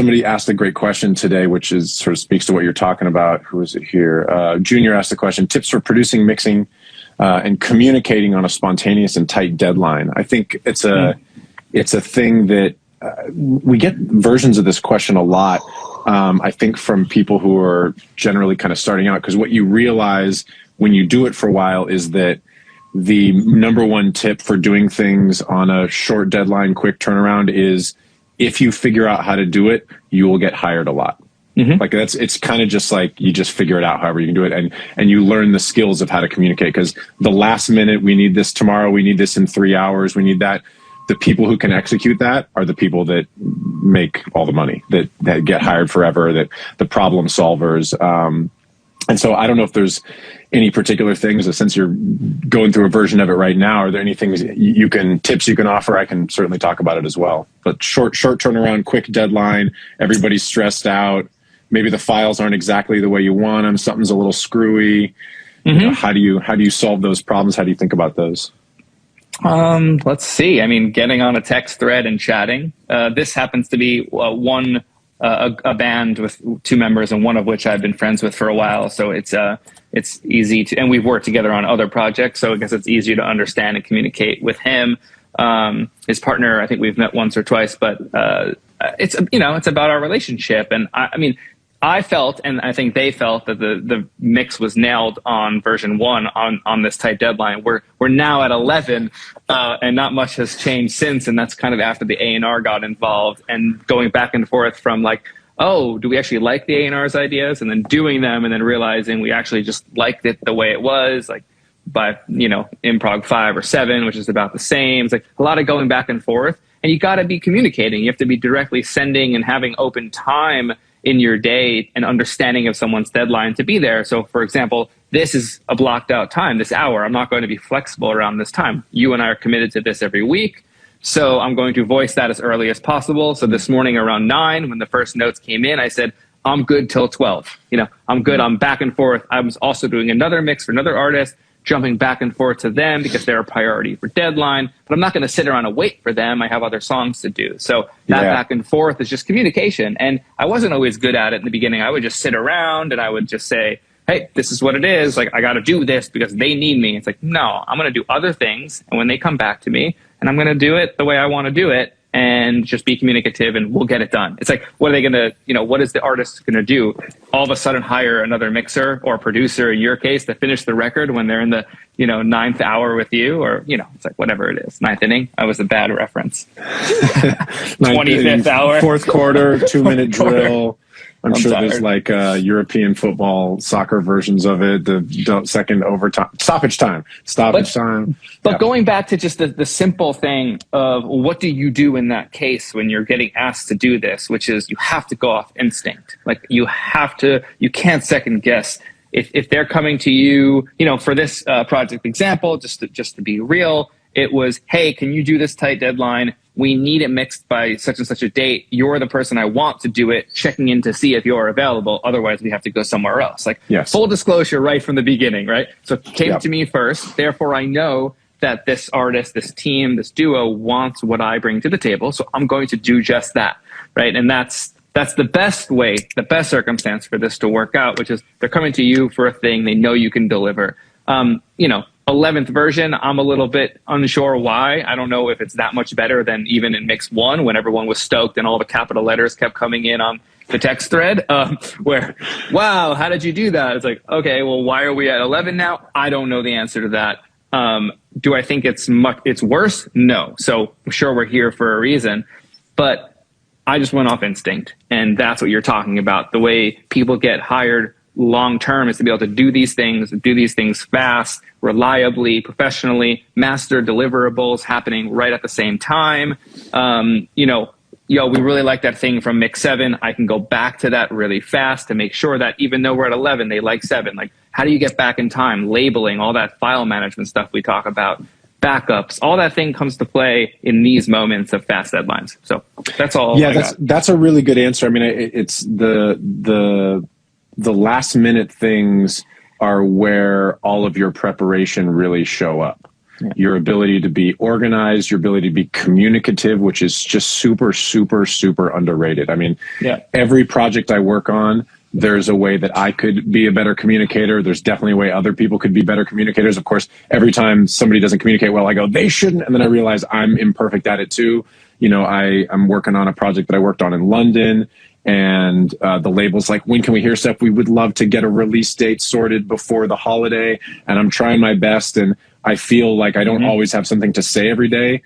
somebody asked a great question today, which is sort of speaks to what you're talking about. Who is it here? Junior asked the question, tips for producing, mixing, and communicating on a spontaneous and tight deadline. I think it's a thing that we get versions of this question a lot. I think from people who are generally kind of starting out, because what you realize when you do it for a while is that the number one tip for doing things on a short deadline, quick turnaround is if you figure out how to do it, you will get hired a lot. Like it's kind of just like you just figure it out however you can do it, and you learn the skills of how to communicate, because the last minute, we need this tomorrow, we need this in 3 hours, we need that. The people who can execute that are the people that make all the money, that get hired forever, that the problem solvers. And so I don't know if there's any particular things, since you're going through a version of it right now, are there any things tips you can offer? I can certainly talk about it as well. But short turnaround, quick deadline, everybody's stressed out. Maybe the files aren't exactly the way you want them. Something's a little screwy. You know, how do you solve those problems? How do you think about those? Let's see. I mean, getting on a text thread and chatting. This happens to be a band with 2 members, and one of which I've been friends with for a while. So it's easy to, and we've worked together on other projects. So I guess it's easier to understand and communicate with him. His partner, I think we've met once or twice, but it's about our relationship. And I mean, I felt, and I think they felt, that the mix was nailed on version 1 on this tight deadline. We're now at 11, and not much has changed since. And that's kind of after the A&R got involved and going back and forth from like, oh, do we actually like the A&R's ideas? And then doing them and then realizing we actually just liked it the way it was, like by, improg 5 or 7, which is about the same. It's like a lot of going back and forth, and you got to be communicating. You have to be directly sending and having open time in your day and understanding of someone's deadline to be there. So for example, this is a blocked out time, this hour. I'm not going to be flexible around this time. You and I are committed to this every week. So I'm going to voice that as early as possible. So this morning around 9, when the first notes came in, I said, I'm good till 12. I'm good. I'm back and forth. I was also doing another mix for another artist, jumping back and forth to them because they're a priority for deadline, but I'm not going to sit around and wait for them. I have other songs to do. So that back and forth is just communication. And I wasn't always good at it in the beginning. I would just sit around and I would just say, hey, this is what it is. Like, I got to do this because they need me. It's like, no, I'm going to do other things. And when they come back to me, and I'm going to do it the way I want to do it, and just be communicative, and we'll get it done. It's like, what are they going to, what is the artist going to do? All of a sudden hire another mixer or producer, in your case, to finish the record when they're in the, 9th hour with you, or, it's like whatever it is. 9th inning. I was a bad reference. 25th hour. 4th quarter, 2-minute drill. I'm sure tired. There's like European football, soccer versions of it. The second overtime, stoppage time. But going back to just the simple thing of what do you do in that case when you're getting asked to do this, which is you have to go off instinct. Like you can't second guess. If they're coming to you, for this project example, just to be real, it was, hey, can you do this tight deadline? We need it mixed by such and such a date. You're the person I want to do it, checking in to see if you're available. Otherwise, we have to go somewhere else. Like, full disclosure right from the beginning, right? So it came to me first. Therefore, I know that this artist, this team, this duo wants what I bring to the table. So I'm going to do just that, right? And that's the best way, the best circumstance for this to work out, which is they're coming to you for a thing they know you can deliver. 11th version, I'm a little bit unsure why. I don't know if it's that much better than even in mix 1 when everyone was stoked and all the capital letters kept coming in on the text thread where, wow, how did you do that? It's like, okay, well, why are we at 11 now? I don't know the answer to that. Do I think it's worse? No. So I'm sure we're here for a reason, but I just went off instinct, and that's what you're talking about. The way people get hired long-term is to be able to do these things fast, reliably, professionally, master deliverables happening right at the same time. We really like that thing from mix 7. I can go back to that really fast to make sure that even though we're at 11, they like 7. Like, how do you get back in time? Labeling, all that file management stuff we talk about, backups, all that thing comes to play in these moments of fast deadlines. So that's all. Yeah, that's a really good answer. I mean, it's the last minute things are where all of your preparation really show up. your ability to be organized, your ability to be communicative, which is just super, super, super underrated. I mean, every project I work on, there's a way that I could be a better communicator. There's definitely a way other people could be better communicators. Of course, every time somebody doesn't communicate well, I go, they shouldn't. And then I realize I'm imperfect at it too. You know, I'm working on a project that I worked on in London, and the label's like, when can we hear stuff? We would love to get a release date sorted before the holiday. And I'm trying my best. And I feel like I don't always have something to say every day.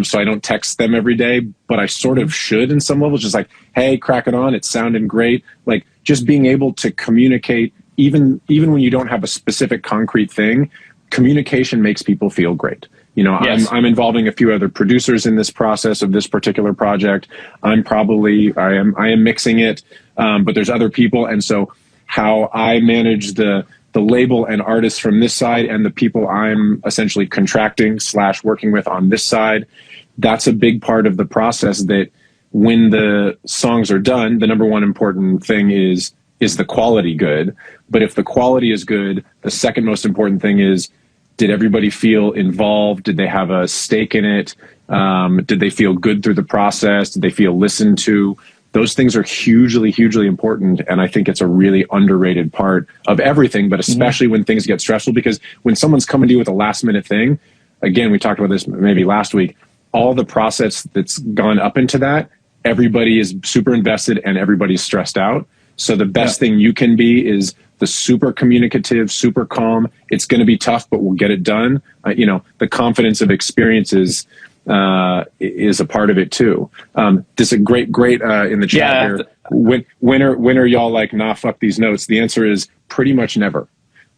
So I don't text them every day, but I sort of should in some levels, just like, hey, crack it on. It's sounding great. Like just being able to communicate, even when you don't have a specific concrete thing, communication makes people feel great. You know, I'm involving a few other producers in this process of this particular project. I am mixing it, but there's other people. And so how I manage the label and artists from this side and the people I'm essentially contracting / working with on this side, that's a big part of the process, that when the songs are done, the number one important thing is the quality good? But if the quality is good, the second most important thing is, did everybody feel involved? Did they have a stake in it? Did they feel good through the process? Did they feel listened to? Those things are hugely, hugely important. And I think it's a really underrated part of everything, but especially when things get stressful, because when someone's coming to you with a last minute thing, again, we talked about this maybe last week, all the process that's gone up into that, everybody is super invested and everybody's stressed out. So the best thing you can be is the super communicative, super calm. It's going to be tough, but we'll get it done. You know, the confidence of experiences is a part of it too. This is a great in the chat here. When are y'all like, nah, fuck these notes? The answer is pretty much never.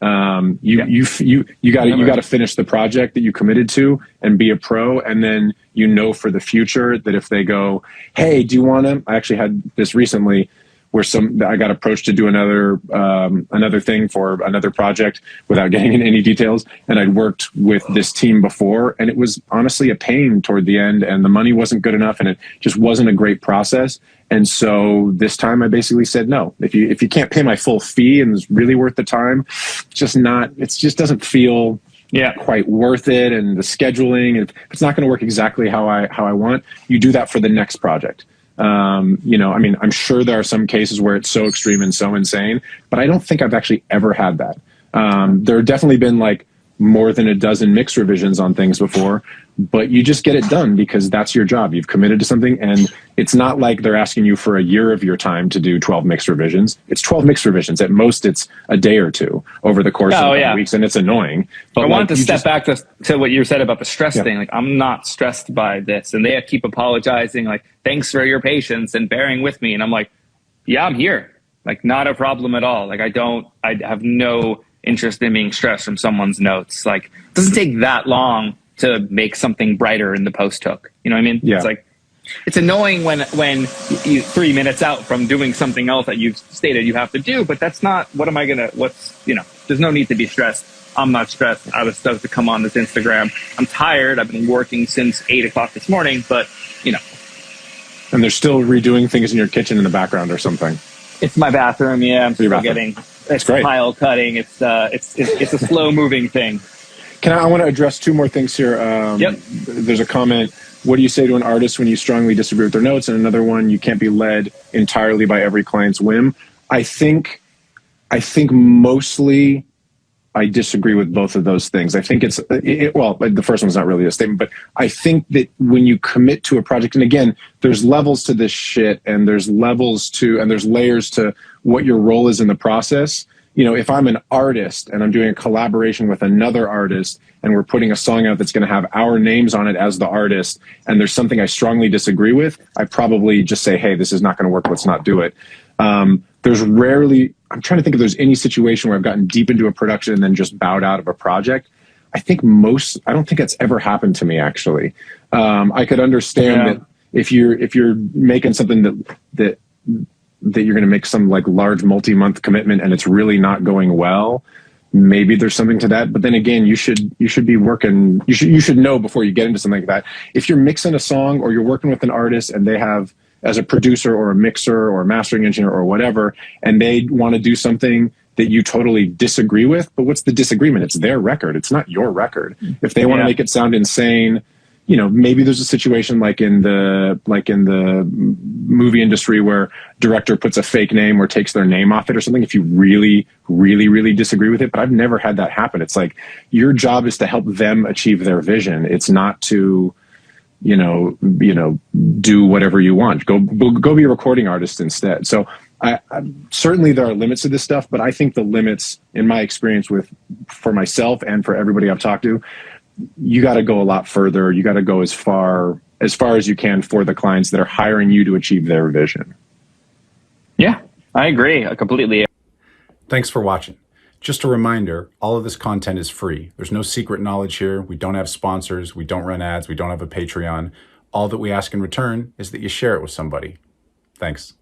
You got to finish the project that you committed to and be a pro. And then, you know, for the future that if they go, hey, do you want to, I actually had this recently where I got approached to do another thing for another project without getting into any details. And I'd worked with this team before, and it was honestly a pain toward the end, and the money wasn't good enough, and it just wasn't a great process. And so this time I basically said, no, if you can't pay my full fee and it's really worth the time, it just doesn't feel quite worth it. And the scheduling, if it's not going to work exactly how I want, you do that for the next project. You know, I mean, I'm sure there are some cases where it's so extreme and so insane, but I don't think I've actually ever had that. There have definitely been like more than a dozen mix revisions on things before, but you just get it done because that's your job. You've committed to something, and it's not like they're asking you for a year of your time to do 12 mix revisions. It's 12 mix revisions. At most, it's a day or two over the course of weeks, and it's annoying. But I wanted to step back to what you said about the stress thing. Like, I'm not stressed by this, and they keep apologizing, like, thanks for your patience and bearing with me. And I'm like, yeah, I'm here. Like, not a problem at all. Like, I have no interest in being stressed from someone's notes. Like, it doesn't take that long to make something brighter in the post hook. You know what I mean? Yeah. It's like, it's annoying when you 3 minutes out from doing something else that you've stated you have to do, but that's not, there's no need to be stressed. I'm not stressed. I was supposed to come on this Instagram. I'm tired. I've been working since 8 o'clock this morning, but you know. And they're still redoing things in your kitchen in the background or something. It's my bathroom. Yeah. I'm still getting, it's tile cutting. It's a slow moving thing. I want to address two more things here. There's a comment. What do you say to an artist when you strongly disagree with their notes? And another one, you can't be led entirely by every client's whim. I think mostly I disagree with both of those things. I think the first one's not really a statement, but I think that when you commit to a project, and again, there's levels to this shit, and there's layers to what your role is in the process. You know, if I'm an artist and I'm doing a collaboration with another artist and we're putting a song out that's going to have our names on it as the artist, and there's something I strongly disagree with, I probably just say, hey, this is not going to work. Let's not do it. There's rarely, I'm trying to think if there's any situation where I've gotten deep into a production and then just bowed out of a project. I don't think that's ever happened to me, actually. I could understand that if you're making something that you're going to make some like large multi-month commitment and it's really not going well, maybe there's something to that. But then again, you should be working, you should know before you get into something like that. If you're mixing a song or you're working with an artist and they have, as a producer or a mixer or a mastering engineer or whatever, and they want to do something that you totally disagree with, but what's the disagreement? It's their record. It's not your record. If they want to make it sound insane, you know, maybe there's a situation like in the movie industry where director puts a fake name or takes their name off it or something, if you really, really, really disagree with it. But I've never had that happen. It's like your job is to help them achieve their vision. It's not to, you know, do whatever you want. Go be a recording artist instead. So I certainly there are limits to this stuff, but I think the limits, in my experience for myself and for everybody I've talked to, you got to go a lot further. You got to go as far as you can for the clients that are hiring you to achieve their vision. Yeah, I agree completely. Thanks for watching. Just a reminder, all of this content is free. There's no secret knowledge here. We don't have sponsors. We don't run ads. We don't have a Patreon. All that we ask in return is that you share it with somebody. Thanks.